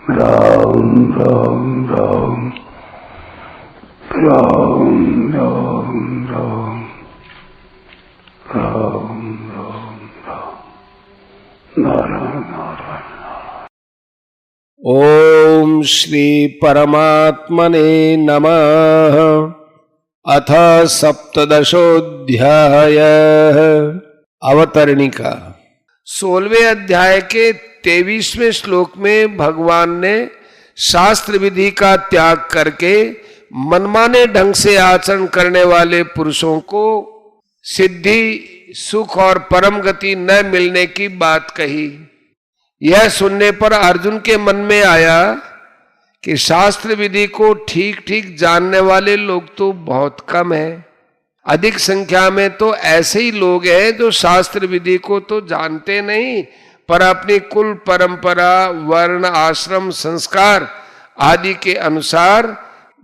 राम राम राम राम राम राम राम राम राम नारायण नारायण। ओम श्री परमात्मने नमः। अथ सप्तदशोऽध्याय अवतरणिका। 16वें अध्याय के 23वें श्लोक में भगवान ने शास्त्र विधि का त्याग करके मनमाने ढंग से आचरण करने वाले पुरुषों को सिद्धि, सुख और परम गति न मिलने की बात कही। यह सुनने पर अर्जुन के मन में आया कि शास्त्र विधि को ठीक ठीक जानने वाले लोग तो बहुत कम हैं। अधिक संख्या में तो ऐसे ही लोग हैं जो शास्त्र विधि को तो जानते नहीं, पर अपनी कुल परंपरा, वर्ण, आश्रम, संस्कार आदि के अनुसार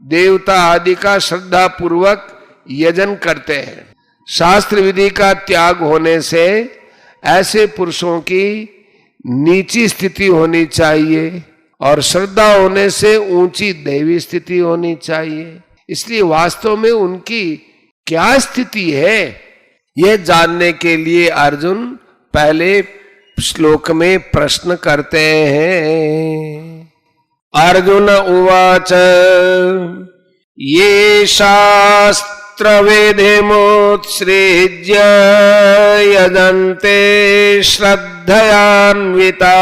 देवता आदि का श्रद्धा पूर्वक यजन करते हैं। शास्त्र विधि का त्याग होने से ऐसे पुरुषों की नीची स्थिति होनी चाहिए और श्रद्धा होने से ऊंची दैवी स्थिति होनी चाहिए। इसलिए वास्तव में उनकी क्या स्थिति है, यह जानने के लिए अर्जुन पहले श्लोक में प्रश्न करते हैं। अर्जुन उवाच ये शास्त्र विधिमुत्सृज्य यजन्ते श्रद्धयान्विता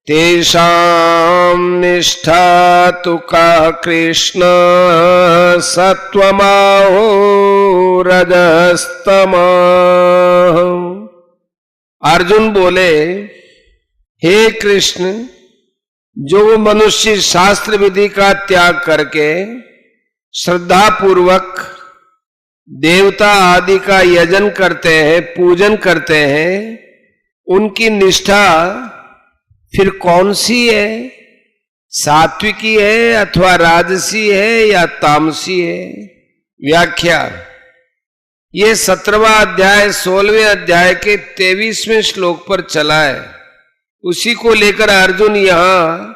तेषां निष्ठा तु का कृष्ण सत्वमाहो रजस्तमः। अर्जुन बोले, हे कृष्ण, जो मनुष्य शास्त्र विधि का त्याग करके श्रद्धा पूर्वक देवता आदि का यजन करते हैं, पूजन करते हैं, उनकी निष्ठा फिर कौन सी है? सात्विकी है अथवा राजसी है या तामसी है? व्याख्या। ये 17वां अध्याय 16वें अध्याय के 23वें श्लोक पर चला है। उसी को लेकर अर्जुन यहां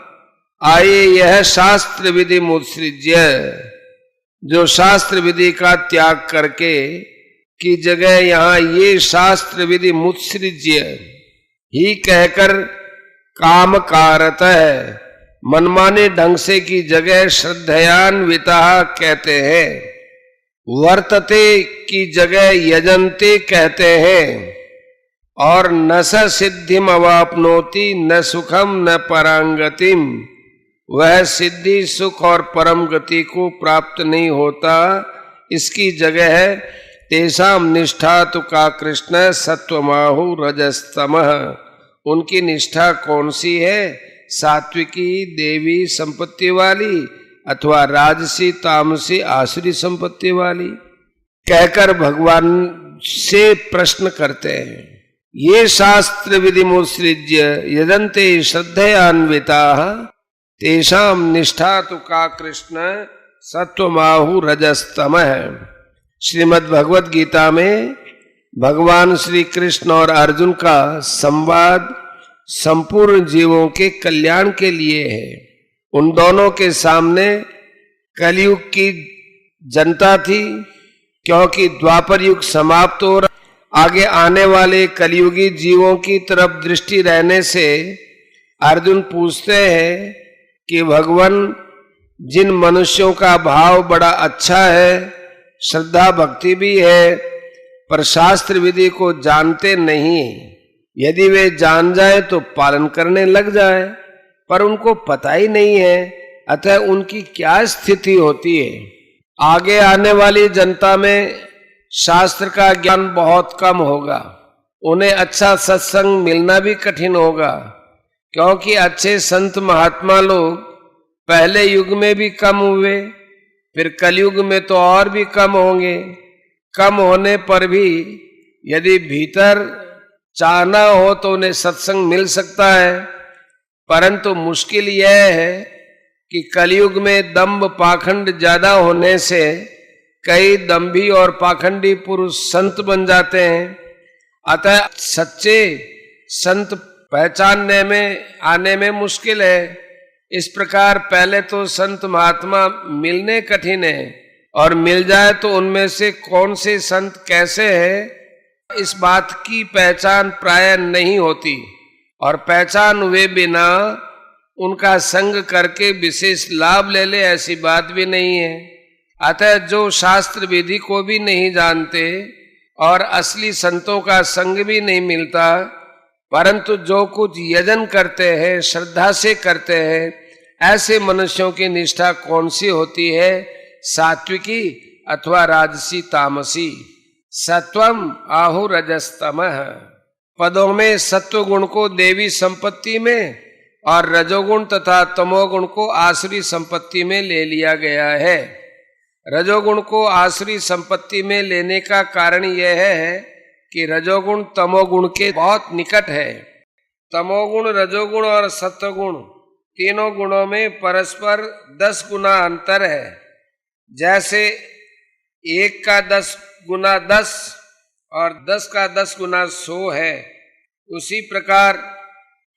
आए। यह शास्त्र विधि मुत्सृज्य, जो शास्त्र विधि का त्याग करके की जगह यहां ये शास्त्र विधि मुत्सृज्य ही कहकर काम कारत है, मनमाने ढंग से की जगह श्रद्धयान्विता कहते हैं, वर्तते की जगह यजन्ते कहते हैं, और न स सिद्धिम अवाप्नोति न सुखम न परांगतिम, वह सिद्धि, सुख और परम गति को प्राप्त नहीं होता। इसकी जगह है तेषाम निष्ठा तु का कृष्ण सत्वमाहु रजस्तमः। उनकी निष्ठा कौन सी है? सात्विकी, देवी संपत्ति वाली अथवा राजसी, तामसी, आसुरी संपत्ति वाली, कहकर भगवान से प्रश्न करते हैं। ये शास्त्र विधि मुत्सृज्य यजन्ते श्रद्धयान्विता तेषाम निष्ठा तु का कृष्ण सत्वमाहु रजस्तमः। श्रीमद् भगवद गीता में भगवान श्री कृष्ण और अर्जुन का संवाद संपूर्ण जीवों के कल्याण के लिए है। उन दोनों के सामने कलयुग की जनता थी, क्योंकि द्वापर युग समाप्त हो रहा। आगे आने वाले कलयुगी जीवों की तरफ दृष्टि रहने से अर्जुन पूछते हैं कि भगवान, जिन मनुष्यों का भाव बड़ा अच्छा है, श्रद्धा भक्ति भी है, पर शास्त्र विधि को जानते नहीं, यदि वे जान जाए तो पालन करने लग जाए, पर उनको पता ही नहीं है, अतः उनकी क्या स्थिति होती है। आगे आने वाली जनता में शास्त्र का ज्ञान बहुत कम होगा, उन्हें अच्छा सत्संग मिलना भी कठिन होगा, क्योंकि अच्छे संत महात्मा लोग पहले युग में भी कम हुए, फिर कलयुग में तो और भी कम होंगे। कम होने पर भी यदि भीतर चाहना हो तो उन्हें सत्संग मिल सकता है, परंतु मुश्किल यह है कि कलयुग में दंभ पाखंड ज्यादा होने से कई दंभी और पाखंडी पुरुष संत बन जाते हैं। अतः सच्चे संत पहचानने में आने में मुश्किल है। इस प्रकार पहले तो संत महात्मा मिलने कठिन है, और मिल जाए तो उनमें से कौन से संत कैसे है इस बात की पहचान प्राय नहीं होती, और पहचान हुए बिना उनका संग करके विशेष लाभ ले ले ऐसी बात भी नहीं है। अतः जो शास्त्र विधि को भी नहीं जानते और असली संतों का संग भी नहीं मिलता, परंतु जो कुछ यजन करते हैं, श्रद्धा से करते हैं, ऐसे मनुष्यों की निष्ठा कौन सी होती है, सात्विकी अथवा राजसी तामसी। सत्वम आहु रजस्तमः, पदों में सत्व गुण को देवी संपत्ति में और रजोगुण तथा तमोगुण को आसुरी संपत्ति में ले लिया गया है। रजोगुण को आसुरी संपत्ति में लेने का कारण यह है कि रजोगुण तमोगुण के बहुत निकट है। तमोगुण, रजोगुण और सत्वगुण तीनों गुणों में परस्पर 10 गुना अंतर है। जैसे 1 का 10 गुना 10 और 10 का 10 गुना 100 है, उसी प्रकार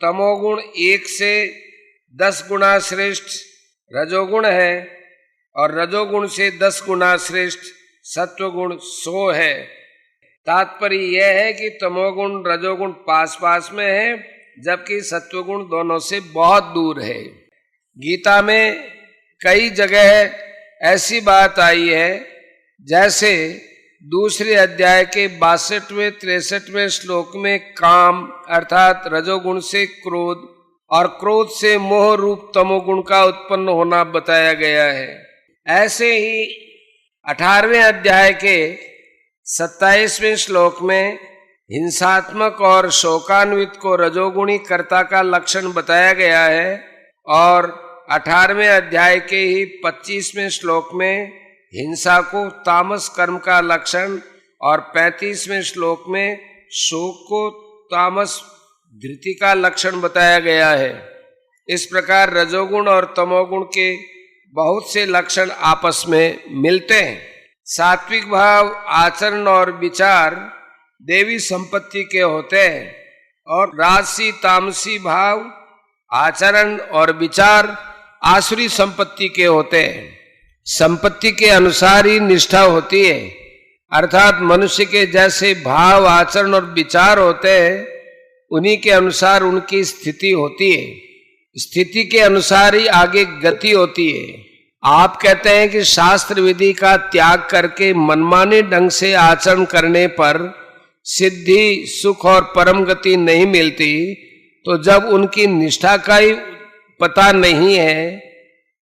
तमोगुण 1 से 10 गुना श्रेष्ठ रजोगुण है और रजोगुण से 10 गुना श्रेष्ठ सत्वगुण 100 है। तात्पर्य यह है कि तमोगुण रजोगुण पास पास में है, जबकि सत्वगुण दोनों से बहुत दूर है। गीता में कई जगह ऐसी बात आई है, जैसे दूसरे अध्याय के 62वें 63वें श्लोक में काम अर्थात रजोगुण से क्रोध और क्रोध से मोह रूप तमोगुण का उत्पन्न होना बताया गया है। ऐसे ही 18वें अध्याय के 27वें श्लोक में हिंसात्मक और शोकान्वित को रजोगुणी कर्ता का लक्षण बताया गया है, और 18वें अध्याय के ही 25वें श्लोक में हिंसा को तामस कर्म का लक्षण और 35वें श्लोक में शोक को तामस धृति का लक्षण बताया गया है। इस प्रकार रजोगुण और तमोगुण के बहुत से लक्षण आपस में मिलते हैं। सात्विक भाव आचरण और विचार देवी संपत्ति के होते हैं, और राजसी तामसी भाव आचरण और विचार आसुरी संपत्ति के होते हैं। संपत्ति के अनुसार ही निष्ठा होती है, अर्थात मनुष्य के जैसे भाव आचरण और विचार होते हैं, उन्हीं के अनुसार उनकी स्थिति होती है। स्थिति के अनुसार ही आगे गति होती है। आप कहते हैं कि शास्त्र विधि का त्याग करके मनमाने ढंग से आचरण करने पर सिद्धि, सुख और परम गति नहीं मिलती, तो जब उनकी निष्ठा का ही पता नहीं है,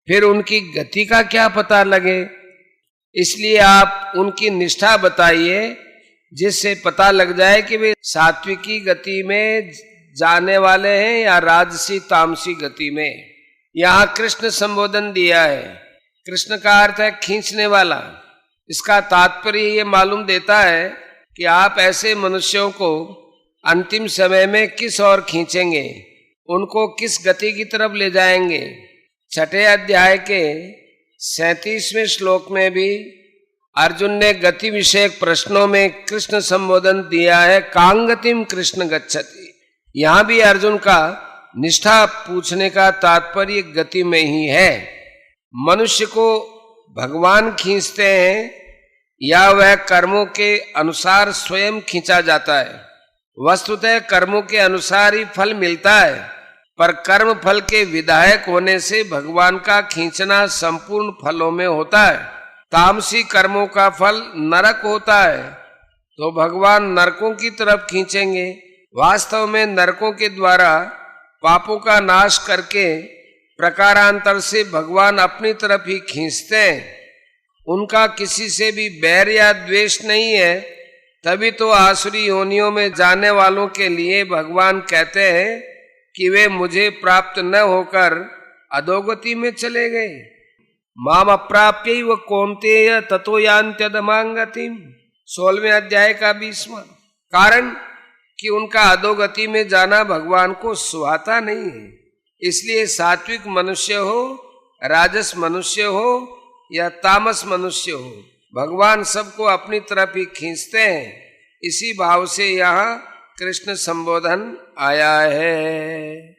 फिर उनकी गति का क्या पता लगे। इसलिए आप उनकी निष्ठा बताइए, जिससे पता लग जाए कि वे सात्विकी गति में जाने वाले हैं या राजसी तामसी गति में। यहाँ कृष्ण संबोधन दिया है। कृष्ण का अर्थ है खींचने वाला। इसका तात्पर्य ये मालूम देता है कि आप ऐसे मनुष्यों को अंतिम समय में किस ओर खींचेंगे, उनको किस गति की तरफ ले जाएंगे। 6ठे अध्याय के 37वें श्लोक में भी अर्जुन ने गति विषयक प्रश्नों में कृष्ण संबोधन दिया है, कांगतिम कृष्ण गच्छति। यहाँ भी अर्जुन का निष्ठा पूछने का तात्पर्य गति में ही है। मनुष्य को भगवान खींचते हैं या वह कर्मों के अनुसार स्वयं खींचा जाता है। वस्तुतः कर्मों के अनुसार ही फल मिलता है, पर कर्म फल के विधायक होने से भगवान का खींचना संपूर्ण फलों में होता है। तामसी कर्मों का फल नरक होता है, तो भगवान नरकों की तरफ खींचेंगे। वास्तव में नरकों के द्वारा पापों का नाश करके प्रकारांतर से भगवान अपनी तरफ ही खींचते हैं। उनका किसी से भी बैर या द्वेष नहीं है, तभी तो आसुरी योनियों में जाने वालों के लिए भगवान कहते हैं कि वे मुझे प्राप्त न होकर अधोगति में चले गए। माम अप्राप्यैव कौन्तेय ततो यान्त्यधमांगतिम, 16वें अध्याय का 20वां। कारण कि उनका अधोगति में जाना भगवान को सुहाता नहीं है। इसलिए सात्विक मनुष्य हो, राजस मनुष्य हो या तामस मनुष्य हो, भगवान सबको अपनी तरफ ही खींचते हैं। इसी भाव से यहाँ कृष्ण संबोधन आया है।